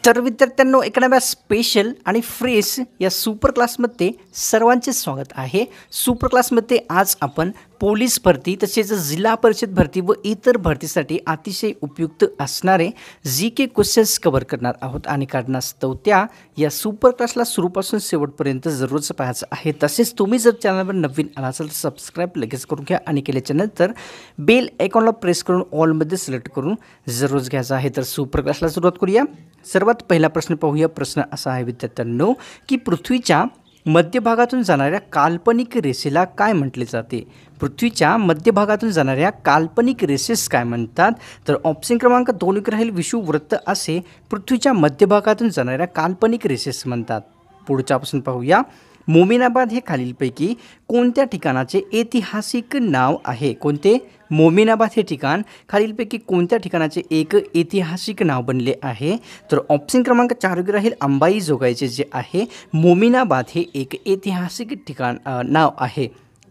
तर विद्यार्थ्यांनो, एका स्पेशल आणि फ्रेश या सुपर क्लासमध्ये सर्वांचे स्वागत आहे। सुपर क्लासमध्ये आज आपण पोलीस भरती तसेच जिल्हा परिषद भरती व इतर भरतीसाठी अतिशय उपयुक्त असणारे जीके क्वेश्चन्स कव्हर करणार आहोत आणि कारणास्तव त्या या सुपर क्लासला सुरूपासून शेवटपर्यंत जरूरच पाहायचं आहे। तसेच तुम्ही जर चॅनलवर नवीन आला असाल तर सबस्क्राइब लगेच करून घ्या आणि केल्याच्या नंतर बेल आयकॉनला प्रेस करून ऑलमध्ये सिलेक्ट करून जरूरच घ्यायचं आहे। तर सुपर क्लासला सुरुवात करूया। सर्वात पहिला प्रश्न पाहूया। प्रश्न असा आहे विद्यार्थ्यांनो की पृथ्वीच्या मध्यभागातून जाणाऱ्या काल्पनिक रेषेला काय म्हटले जाते? पृथ्वीच्या मध्यभागातून जाणाऱ्या काल्पनिक रेषेस काय म्हणतात? तर ऑप्शन क्रमांक 2 राहील विषुववृत्त असे पृथ्वीच्या मध्यभागातून जाणाऱ्या काल्पनिक रेषेस म्हणतात। पुढचा प्रश्न पाहूया। मोमीनाबाद हे खालीलपैकी कोणत्या ठिकाणाचे ऐतिहासिक नाव आहे? कोणते? मोमीनाबाद हे ठिकाण खालीलपैकी कोणत्या ठिकाणाचे एक ऐतिहासिक नाव बनले आहे? तर ऑप्शन क्रमांक 4 राहील अंबाईजोगाईचे जे आहे मोमीनाबाद हे एक ऐतिहासिक ठिकाण नाव आहे।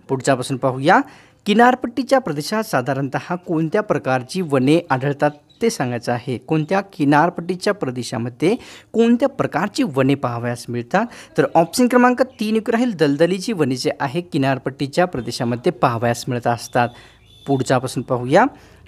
पुढचा प्रश्न पाहूया। किनारपट्टीच्या प्रदेशात साधारणतः कोणत्या प्रकारची वने आढळतात ते सांगायचं आहे। कोणत्या किनारपट्टीच्या प्रदेशामध्ये कोणत्या प्रकारची वने पाहावयास मिळतात? तर ऑप्शन क्रमांक 3 राहील दलदलीची वने जे आहे किनारपट्टीच्या प्रदेशामध्ये पाहावयास मिळत असतात। पुढचा प्रश्न पाहूया।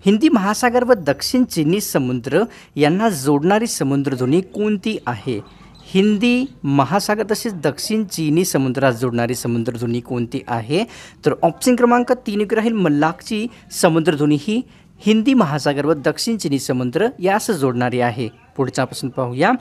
हिंदी महासागर व दक्षिण चीनी समुद्र यांना जोडणारी समुद्रधुनी कोणती आहे? हिंदी महासागर तसेच दक्षिण चीनी समुद्रात जोडणारी समुद्रधुनी कोणती आहे? तर ऑप्शन क्रमांक 3 राहील मल्लाकची समुद्रधुनी ही हिंदी महासागर व दक्षिण चीनी समुद्र यास जोडणारी आहे। पुढचा प्रश्न पाहूया।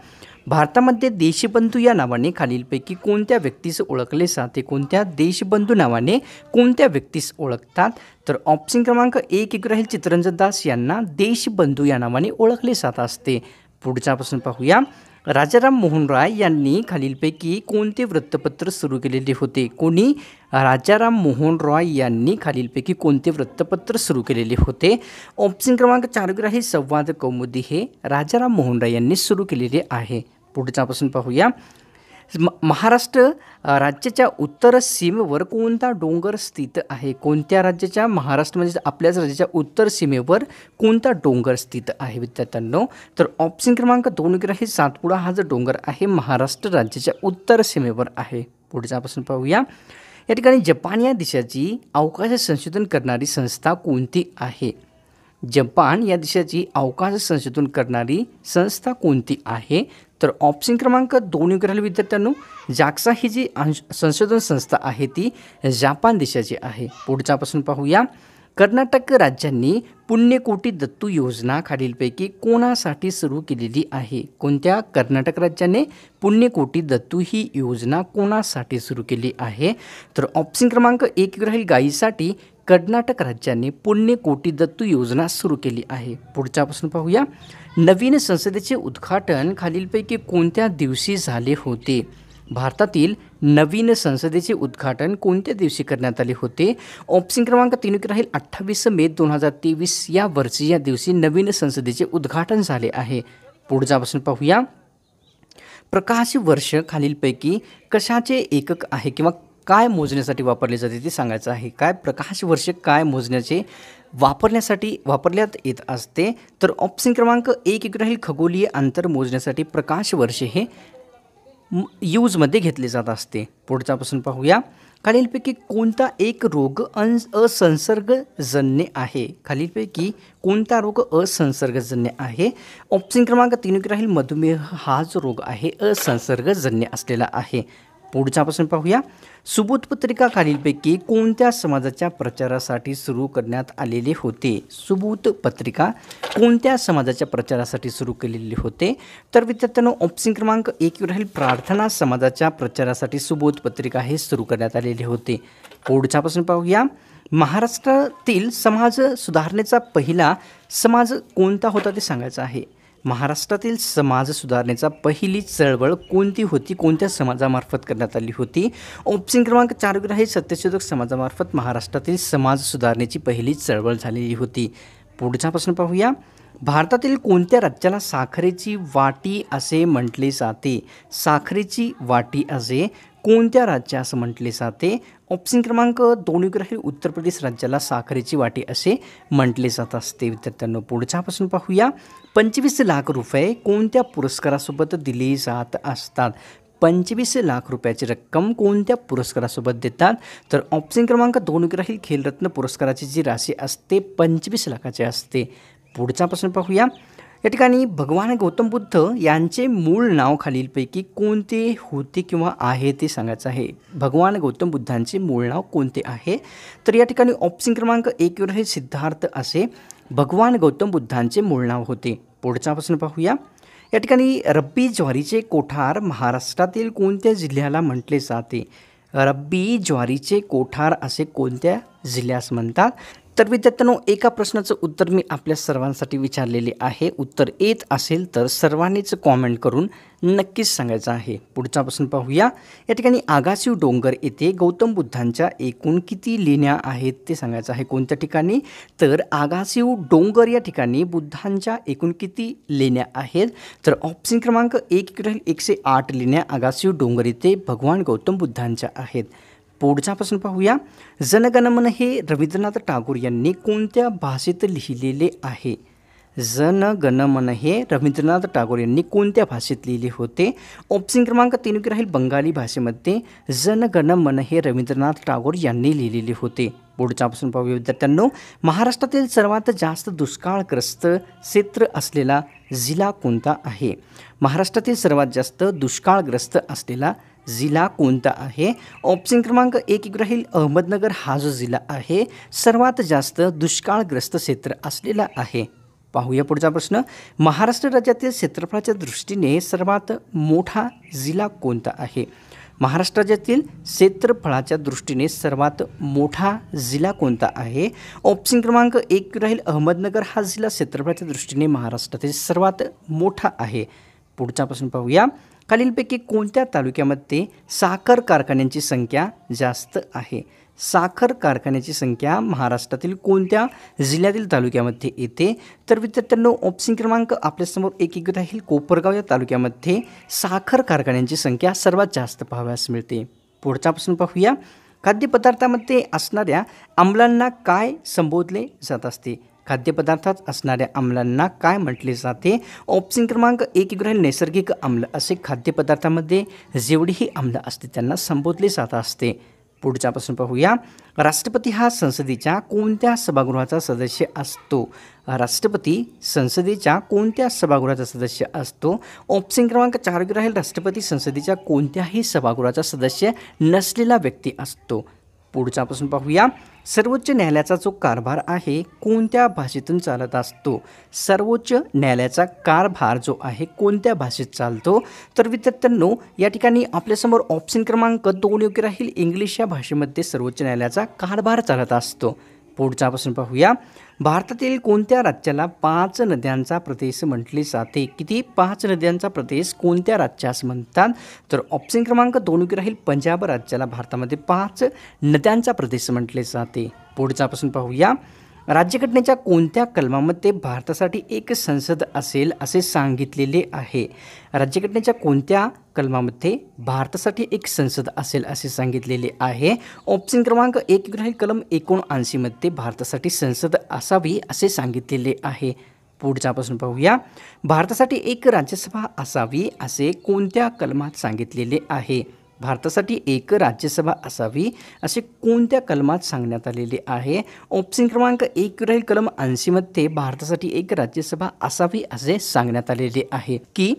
भारतामध्ये देशबंधू या नावाने खालीलपैकी कोणत्या व्यक्तीस ओळखले जाते? कोणत्या देशबंधू नावाने कोणत्या व्यक्तीस ओळखतात? तर ऑप्शन क्रमांक 1 राहील चित्तरंजन दास यांना देशबंधू या नावाने ओळखले जात असते। पुढचा प्रश्न पाहूया। राजाराम मोहन राय यांनी खालीलपैकी कोणते वृत्तपत्र सुरू केलेले होते? कोणी? राजाराम मोहन रॉय यांनी खालीलपैकी कोणते वृत्तपत्र सुरू केलेले होते? ऑप्शन क्रमांक 4 राहील संवाद कौमुदी हे राजाराम मोहन राय यांनी सुरू केलेले आहे। पुढचा प्रश्न पाहूया। महाराष्ट्र राज्याच्या उत्तर सीमेवर कोणता डोंगर स्थित आहे? कोणत्या राज्याच्या? महाराष्ट्र म्हणजे आपल्याच राज्याच्या उत्तर सीमेवर कोणता डोंगर स्थित आहे विद्यार्थ्यांनो? तर ऑप्शन क्रमांक 2 राहील सातपुडा हा जो डोंगर आहे महाराष्ट्र राज्याच्या उत्तर सीमेवर आहे। पुढचा प्रश्न पाहूया। या ठिकाणी जपान या देशाची अवकाश संशोधन करणारी संस्था कोणती आहे? जपान या देशाची अवकाश संशोधन करणारी संस्था कोणती आहे? तर ऑप्शन क्रमांक 2 राहील विद्यार्थ्यांनो जाक्सा ही जी संशोधन संस्था आहे ती जपान देशाची आहे। पुढचा प्रश्न पाहूया। कर्नाटक राज्यांनी पुण्यकोटी दत्तू योजना खालीलपैकी कोणासाठी सुरू केलेली आहे? कोणत्या? कर्नाटक राज्याने पुण्यकोटी दत्तू ही योजना कोणासाठी सुरू केली आहे? तर ऑप्शन क्रमांक 1 राहील गायीसाठी कर्नाटक राज्याने पुण्यकोटी दत्तू योजना सुरू केली आहे। पुढचा प्रश्न पाहूया। नवीन संसदेचे उद्घाटन खालीलपैकी कोणत्या दिवशी झाले होते? भारतातील नवीन संसदेचे उद्घाटन कोणत्या दिवशी करण्यात आले होते? ऑप्शन क्रमांक 3 राहील 28 मे 2023 या वर्षी या दिवशी नवीन संसदेचे उद्घाटन झाले आहे। पुढचा प्रश्न पाहूया। प्रकाश वर्ष खालीलपैकी कशाचे एकक आहे किंवा काय मोजण्यासाठी वापरले जाते ते सांगायचं आहे। काय? प्रकाश वर्ष काय मोजण्याचे वापरण्यात येत असते? तर ऑप्शन क्रमांक 1 राहील खगोलीय अंतर मोजण्यासाठी प्रकाश वर्ष हे यूजमध्ये घेतले जात असते। पुढचा प्रश्न पाहूया। खालीलपैकी कोणता एक रोग असंसर्गजन्य आहे? खालीलपैकी कोणता रोग असंसर्गजन्य आहे? ऑप्शन क्रमांक 3 राहील मधुमेह हा जो रोग आहे असंसर्गजन्य असलेला आहे। पुढचा प्रश्न पाहूया। सुबोध पत्रिका खालीलपैकी कोणत्या समाजाच्या प्रचारासाठी सुरू करण्यात आलेले होते? सुबोध पत्रिका कोणत्या समाजाच्या प्रचारासाठी सुरू केलेले होते? तर विद्यार्थ्यांनो ऑप्शन क्रमांक 1 राहील प्रार्थना समाजाच्या प्रचारासाठी सुबोध पत्रिका हे सुरू करण्यात आलेले होते। पुढचा प्रश्न पाहूया। महाराष्ट्रातील समाज सुधारणेचा पहिला समाज कोणता होता ते सांगायचं आहे। महाराष्ट्रातील समाज सुधारणेचा पहिली चळवळ कोणती होती? कोणत्या समाजामार्फत करण्यात आली होती? ऑप्शन क्रमांक 4 राहील सत्यशोधक समाजामार्फत महाराष्ट्रातील समाज सुधारणेची पहिली चळवळ झालेली होती। पुढचा प्रश्न पाहूया। भारतातील कोणत्या राज्याला साखरेची वाटी असे म्हटले जाते? साखरेची वाटी असे कोणत्या राज्यास म्हटले जाते? ऑप्शन क्रमांक 2 योग्य राहील उत्तर प्रदेश राज्याला साखरेची वाटी असे म्हटले जात असते. विद्यार्थ्यांनो पुढच्यापासून पाहूया. 25 लाख रुपये कोणत्या पुरस्कारासोबत दिले जात असतात? 25 लाख रुपयाची रक्कम कोणत्या पुरस्कारासोबत देतात? तर ऑप्शन क्रमांक 2 योग्य राहील खेलरत्न पुरस्काराची जी राशी असते 25 लाखाची असते. पुढच्यापासून पाहूया. या ठिकाणी भगवान गौतम बुद्ध यांचे मूळ नाव खालीलपैकी कोणते होते किंवा आहे ते सांगायचं आहे. भगवान गौतम बुद्धांचे मूळ नाव कोणते आहे? तर या ठिकाणी ऑप्शन क्रमांक 1 वर हे सिद्धार्थ असे भगवान गौतम बुद्धांचे मूळ नाव होते. पुढच्यापासून पाहूया. या ठिकाणी रब्बी ज्वारीचे कोठार महाराष्ट्रातील कोणत्या जिल्ह्याला म्हटले जाते? रब्बी ज्वारीचे कोठार असे कोणत्या जिल्ह्यास म्हणतात? तर विद्यार्थ्यांनो एका प्रश्नाचं उत्तर मी आपल्या सर्वांसाठी विचारलेले आहे. उत्तर येत असेल तर सर्वांनीच कॉमेंट करून नक्कीच सांगायचं आहे. पुढच्यापासून पाहूया. या ठिकाणी आगासीव डोंगर येथे गौतम बुद्धांच्या एकूण किती लेण्या आहेत ते सांगायचं आहे. कोणत्या ठिकाणी? तर आगासीव डोंगर या ठिकाणी बुद्धांच्या एकूण किती लेण्या आहेत? तर ऑप्शन क्रमांक 1 राहील 108 लेण्या आगासीव डोंगर येथे भगवान गौतम बुद्धांच्या आहेत. पुढच्यापासून पाहूया. जनगणमन हे रवींद्रनाथ टागोर यांनी कोणत्या भाषेत लिहिलेले आहे? जनगणमन हे रवींद्रनाथ टागोर यांनी कोणत्या भाषेत लिहिले होते? ऑप्शन क्रमांक 3 राहील बंगाली भाषेमध्ये जनगणमन हे रवींद्रनाथ टागोर यांनी लिहिलेले होते. पुढच्यापासून पाहूया विद्यार्थ्यांनो. महाराष्ट्रातील सर्वात जास्त दुष्काळग्रस्त क्षेत्र असलेला जिल्हा कोणता आहे? महाराष्ट्रातील सर्वात जास्त दुष्काळग्रस्त असलेला जिल्हा कोणता आहे? ऑप्शन क्रमांक 1 राहील अहमदनगर हा जो जिल्हा आहे सर्वात जास्त दुष्काळग्रस्त क्षेत्र असलेला आहे. पाहूया पुढचा प्रश्न. महाराष्ट्र राज्यातील क्षेत्रफळाच्या दृष्टीने सर्वात मोठा जिल्हा कोणता आहे? महाराष्ट्र राज्यातील क्षेत्रफळाच्या दृष्टीने सर्वात मोठा जिल्हा कोणता आहे? ऑप्शन क्रमांक 1 राहील अहमदनगर हा जिल्हा क्षेत्रफळाच्या दृष्टीने महाराष्ट्रातील सर्वात मोठा आहे. पुढच्यापासून पाहूया. खालीलपैकी कोणत्या तालुक्यामध्ये साखर कारखान्यांची संख्या जास्त आहे? साखर कारखान्याची संख्या महाराष्ट्रातील कोणत्या जिल्ह्यातील तालुक्यामध्ये येते? तर विद्यार्थ्यांनो ऑप्शन क्रमांक आपल्यासमोर 1 राहील कोपरगाव या तालुक्यामध्ये साखर कारखान्यांची संख्या सर्वात जास्त पाहावयास मिळते. पुढच्यापासून पाहूया. खाद्यपदार्थामध्ये असणाऱ्या आम्लांना काय संबोधले जात असते? खाद्यपदार्थात असणाऱ्या आम्लांना काय म्हटले जाते? ऑप्शन क्रमांक 1 राहील नैसर्गिक आम्ल असे खाद्यपदार्थामध्ये जेवढीही आम्ल असते त्यांना संबोधले जात असते. पुढच्यापासून पाहूया. राष्ट्रपती हा संसदेच्या कोणत्या सभागृहाचा सदस्य असतो? राष्ट्रपती संसदेच्या कोणत्या सभागृहाचा सदस्य असतो? ऑप्शन क्रमांक 4 राहील राष्ट्रपती संसदेच्या कोणत्याही सभागृहाचा सदस्य नसलेला व्यक्ती असतो. पुढच्यापासून पाहूया. सर्वोच्च न्यायालयाचा जो कारभार आहे कोणत्या भाषेतून चालत असतो? सर्वोच्च न्यायालयाचा कारभार जो आहे कोणत्या भाषेत चालतो? तर विद्यार्थ्यांनो या ठिकाणी आपल्यासमोर ऑप्शन क्रमांक 2 योग्य राहील इंग्लिश या भाषेमध्ये सर्वोच्च न्यायालयाचा कारभार चालत असतो. पुढच्यापासून पाहूया. भारतातील कोणत्या राज्याला 5 नद्यांचा प्रदेश म्हटले जाते? किती? 5 नद्यांचा प्रदेश कोणत्या राज्यास म्हणतात? तर ऑप्शन क्रमांक 2 राहील पंजाब राज्याला भारतामध्ये 5 नद्यांचा प्रदेश म्हटले जाते. पुढच्यापासून पाहूया. राज्यघटनेच्या कोणत्या कलमामध्ये भारतासाठी एक संसद असेल असे सांगितलेले आहे? राज्यघटनेच्या कोणत्या कलमामध्ये भारतासाठी एक संसद असेल असे सांगितलेले आहे? ऑप्शन क्रमांक 1 राहील कलम 79 मध्ये भारतासाठी संसद असावी असे सांगितलेले आहे. पुढच्यापासून पाहूया. भारतासाठी एक राज्यसभा असावी असे कोणत्या कलमात सांगितलेले आहे? भारतासाठी एक राज्यसभा असावी असे कोणत्या कलमात सांगण्यात आलेले आहे? ऑप्शन क्रमांक 1 राहील कलम 80 मध्ये भारतासाठी एक राज्यसभा असावी असे सांगण्यात आलेले आहे. की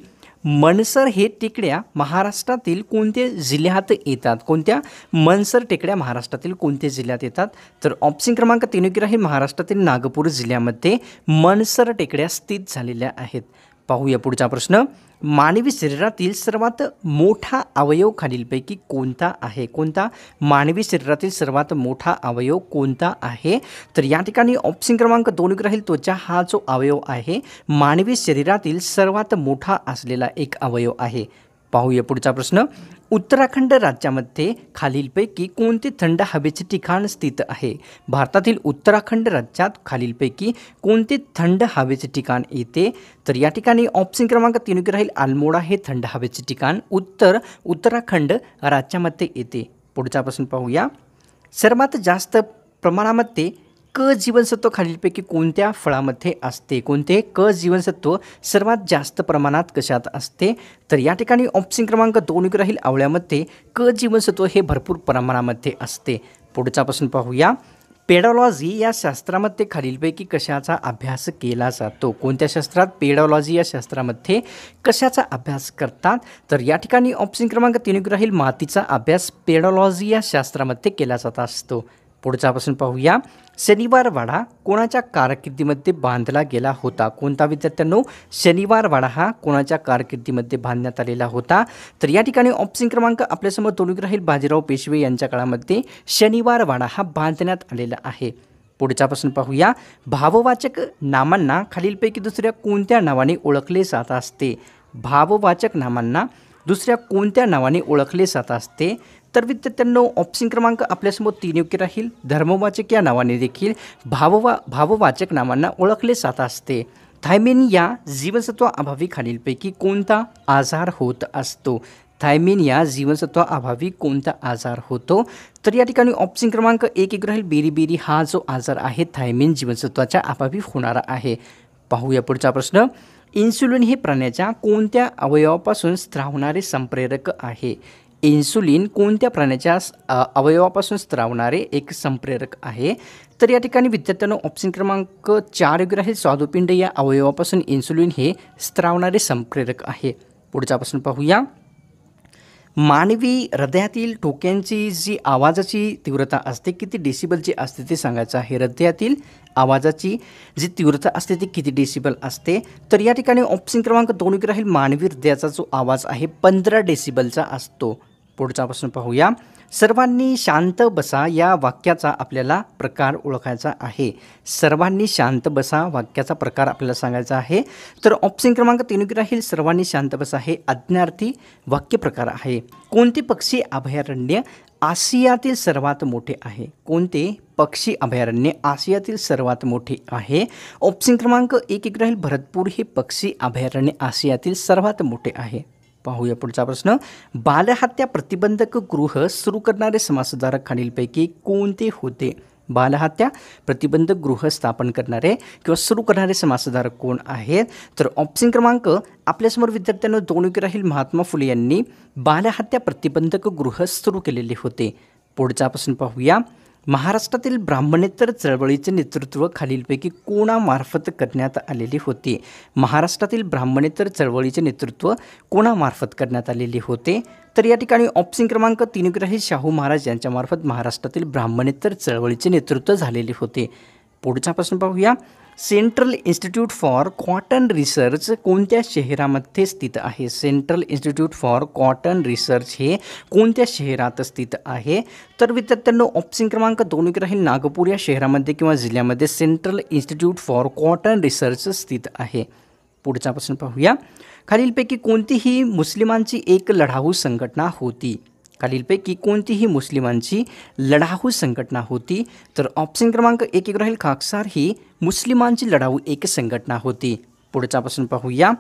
मनसर हे टेकड्या महाराष्ट्रातील कोणत्या जिल्ह्यात येतात? कोणत्या? मनसर टेकड्या महाराष्ट्रातील कोणत्या जिल्ह्यात येतात? तर ऑप्शन क्रमांक 3 राहील महाराष्ट्रातील नागपूर जिल्ह्यामध्ये मनसर टेकड्या स्थित झालेल्या आहेत. पाहूया पुढचा प्रश्न. मानवी शरीरातील सर्वात मोठा अवयव खालीलपैकी कोणता आहे? कोणता? मानवी शरीरातील सर्वात मोठा अवयव कोणता आहे? तर या ठिकाणी ऑप्शन क्रमांक 2 राहील त्वचा हा जो अवयव आहे मानवी शरीरातील सर्वात मोठा असलेला एक अवयव आहे. पाहूया पुढचा प्रश्न. उत्तराखंड राज्यामध्ये खालीलपैकी कोणते थंड हवेचे ठिकाण स्थित आहे? भारतातील उत्तराखंड राज्यात खालीलपैकी कोणते थंड हवेचे ठिकाण येते? तर या ठिकाणी ऑप्शन क्रमांक 3 राहील अल्मोडा हे थंड हवेचे ठिकाण उत्तराखंड राज्यामध्ये येते. पुढचा प्रश्न पाहूया. सर्वात जास्त प्रमाणामध्ये क जीवनसत्व खालीलपैकी कोणत्या फळामध्ये असते? कोणते क जीवनसत्व सर्वात जास्त प्रमाणात कशात असते? तर या ठिकाणी ऑप्शन क्रमांक 2 राहील आवळ्यामध्ये क जीवनसत्व हे भरपूर प्रमाणामध्ये असते. पुढचा प्रश्न पाहूया. पेडॉलॉजी या शास्त्रामध्ये खालीलपैकी कशाचा अभ्यास केला जातो? कोणत्या शास्त्रात पेडॉलॉजी या शास्त्रामध्ये कशाचा अभ्यास करतात? तर या ठिकाणी ऑप्शन क्रमांक 3 राहील मातीचा अभ्यास पेडॉलॉजी या शास्त्रामध्ये केला जात असतो. पुढचा प्रश्न पाहूया. शनिवार वाडा कोणाच्या कारकिर्दीमध्ये बांधला गेला होता? कोणता विद्यार्थ्यांनो शनिवार वाडा हा कोणाच्या कारकिर्दीमध्ये बांधण्यात आलेला होता? तर या ठिकाणी ऑप्शन क्रमांक आपल्यासमोर 2 राहील बाजीराव पेशवे यांच्या काळामध्ये शनिवार वाडा हा बांधण्यात आलेला आहे. पुढचा प्रश्न पाहूया. भाववाचक नामांना खालीलपैकी दुसऱ्या कोणत्या नावाने ओळखले जात असते? भाववाचक नामांना दुसऱ्या कोणत्या नावाने ओळखले जात असते? तर विद्यार्थ्यांनो ऑप्शन क्रमांक आपल्यासमोर 3 योग्य राहील. धर्मवाचक या नावाने देखील भाववाचक नावांना ओळखले जात असते. थायमिन या जीवनसत्वाअभावी खालीलपैकी कोणता आजार होत असतो? थायमिन या जीवनसत्वाअभावी कोणता आजार होतो? तर या ठिकाणी ऑप्शन क्रमांक 1 राहील बेरी हा जो आजार आहे थायमिन जीवनसत्वाच्या अभावी होणारा आहे. पाहूया पुढचा प्रश्न. इन्सुलिन हे प्राण्याच्या कोणत्या अवयवापासून स्त्रावणारे संप्रेरक आहे? इन्सुलिन कोणत्या प्राण्याच्या अवयवापासून स्त्रावणारे एक संप्रेरक आहे? तर या ठिकाणी विद्यार्थ्यांनो ऑप्शन क्रमांक 4 योग्य राहील. स्वादुपिंड या अवयवापासून इन्सुलिन हे स्त्रावणारे संप्रेरक आहे. पुढचा प्रश्न पाहूया. मानवी हृदयातील ठोक्यांची जी आवाजाची तीव्रता असते किती डेसिबलची असते ते सांगायचं आहे. हृदयातील आवाजाची जी तीव्रता असते ती किती डेसिबल असते? तर या ठिकाणी ऑप्शन क्रमांक 2 राहील मानवी हृदयाचा जो आवाज आहे 15 डेसिबलचा असतो. पुढचा प्रश्न पाहूया. सर्वांनी शांत बसा या वाक्याचा आपल्याला प्रकार ओळखायचा आहे. सर्वांनी शांत बसा वाक्याचा प्रकार आपल्याला सांगायचा आहे. तर ऑप्शन क्रमांक 3 राहील सर्वांनी शांत बसा हे आज्ञार्थी वाक्य प्रकार आहे. कोणते पक्षी अभयारण्य आशियातील सर्वात मोठे आहे? कोणते पक्षी अभयारण्य आशियातील सर्वात मोठे आहे? ऑप्शन क्रमांक 1 राहील भरतपूर हे पक्षी अभयारण्य आशियातील सर्वात मोठे आहे. पाहूया पुढचा प्रश्न. बालहत्या प्रतिबंधक गृह सुरू करणारे समाजसुधारक खालीलपैकी कोणते होते? बालहत्या प्रतिबंधक गृह स्थापन करणारे किंवा सुरू करणारे समाजसुधारक कोण आहेत? तर ऑप्शन क्रमांक आपल्यासमोर विद्यार्थ्यांना 2 राहील महात्मा फुले यांनी बालहत्या प्रतिबंधक गृह सुरू केलेले होते. पुढचा प्रश्न पाहूया. महाराष्ट्रातील ब्राह्मणेतर चळवळीचे नेतृत्व खालीलपैकी कोणामार्फत करण्यात आलेले होते? महाराष्ट्रातील ब्राह्मणेतर चळवळीचे नेतृत्व कोणामार्फत करण्यात आलेले होते? तर या ठिकाणी ऑप्शन क्रमांक 3 राहील शाहू महाराज यांच्यामार्फत महाराष्ट्रातील ब्राह्मणेतर चळवळीचे नेतृत्व झालेले होते. पुढचा प्रश्न पाहूया. Central institute for cotton research कोणत्या शहरामध्ये स्थित आहे? Central institute for cotton research हे कोणत्या शहरात स्थित आहे? तर विद्यार्थ्यांनो ऑप्शन क्रमांक 2 राहील नागपूर या शहरामध्ये किंवा जिल्ह्यामध्ये central institute for cotton research स्थित आहे. पुढचा प्रश्न पाहूया. खालीलपैकी कोणतीही मुस्लिमांची एक लढाऊ संघटना होती? खालीलपैकी कोणतीही मुस्लिमांची लढाऊ संघटना होती? तर ऑप्शन क्रमांक 1 राहील खाकसार ही मुस्लिमांची लढाऊ एक संघटना होती. पुढचा प्रश्न पाहूया.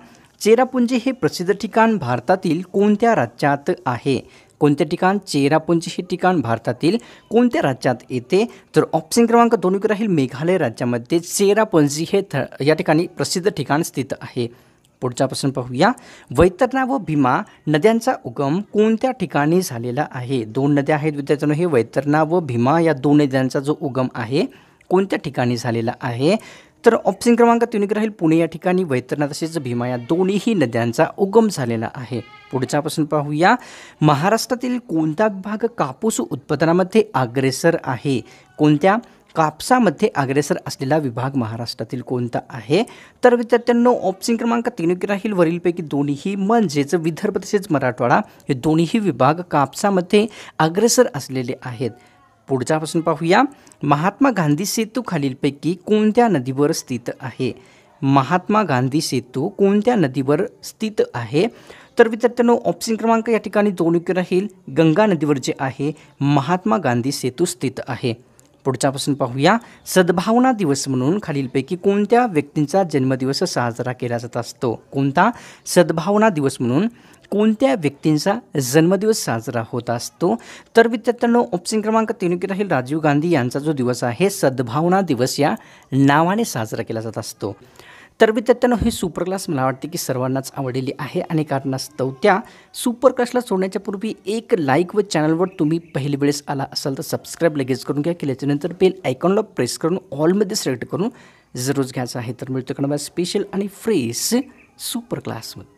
चेरापुंजी हे प्रसिद्ध ठिकाण भारतातील कोणत्या राज्यात आहे? कोणते ठिकाण? चेरापुंजी हे ठिकाण भारतातील कोणत्या राज्यात येते? तर ऑप्शन क्रमांक 2 राहील मेघालय राज्यामध्ये चेरापुंजी हे या ठिकाणी प्रसिद्ध ठिकाण स्थित आहे. पुढचा प्रश्न पाहूया. वैतरणा व भीमा नद्यांचा उगम कोणत्या ठिकाणी झालेला आहे? 2 नद्या आहेत विद्यार्थ्यांनो. हे वैतरणा व भीमा या 2 नद्यांचा जो उगम आहे कोणत्या ठिकाणी झालेला आहे? तर ऑप्शन क्रमांक 3 राहील पुणे या ठिकाणी वैतरणा तसेच भीमा या दोन्ही नद्यांचा उगम झालेला आहे. पुढचा प्रश्न पाहूया. महाराष्ट्रातील कोणता विभाग कापूस उत्पादनामध्ये अग्रेसर आहे? कोणत्या कापसामध्ये अग्रेसर असलेला विभाग महाराष्ट्रातील कोणता आहे? तर विद्यार्थ्यांनो ऑप्शन क्रमांक 3 राहील वरीलपैकी दोन्ही म्हणजेच विदर्भ तसेच मराठवाडा हे दोन्ही विभाग कापसामध्ये अग्रेसर असलेले आहेत. पुढचा प्रश्न पाहूया. महात्मा गांधी सेतू खालीलपैकी कोणत्या नदीवर स्थित आहे? महात्मा गांधी सेतू कोणत्या नदीवर स्थित आहे? तर विद्यार्थ्यांनो ऑप्शन क्रमांक या ठिकाणी 2 योग्य राहील. गंगा नदीवर जे आहे महात्मा गांधी सेतू स्थित आहे. पुढचा प्रश्न पाहूया. सद्भावना दिवस म्हणून खालीलपैकी कोणत्या व्यक्तींचा जन्मदिवस साजरा केला जात असतो? कोणता? सद्भावना दिवस म्हणून कोणत्या व्यक्तींचा जन्मदिवस साजरा होत असतो? तर विद्यार्थ्यांनो ऑप्शन क्रमांक 3 योग्य राहील. राजीव गांधी यांचा जो दिवस आहे सद्भावना दिवस या नावाने साजरा केला जात असतो. तर विद्यार्थ्यांनो ही सुपर क्लास मला वाटते की सर्वांनाच आवडलेली आहे आणि कारणास्तव त्या सुपर क्लासला सोडण्याच्या पूर्वी एक लाईक व चॅनलवर तुम्ही पहिली वेळेस आला असाल तर सबस्क्राईब लगेच करून घ्या. केल्याच्यानंतर बेल आयकॉनला प्रेस करून ऑलमध्ये सिलेक्ट करून जरूर घ्यायचं आहे. तर मिळतो स्पेशल आणि फ्रेश सुपर क्लासमध्ये.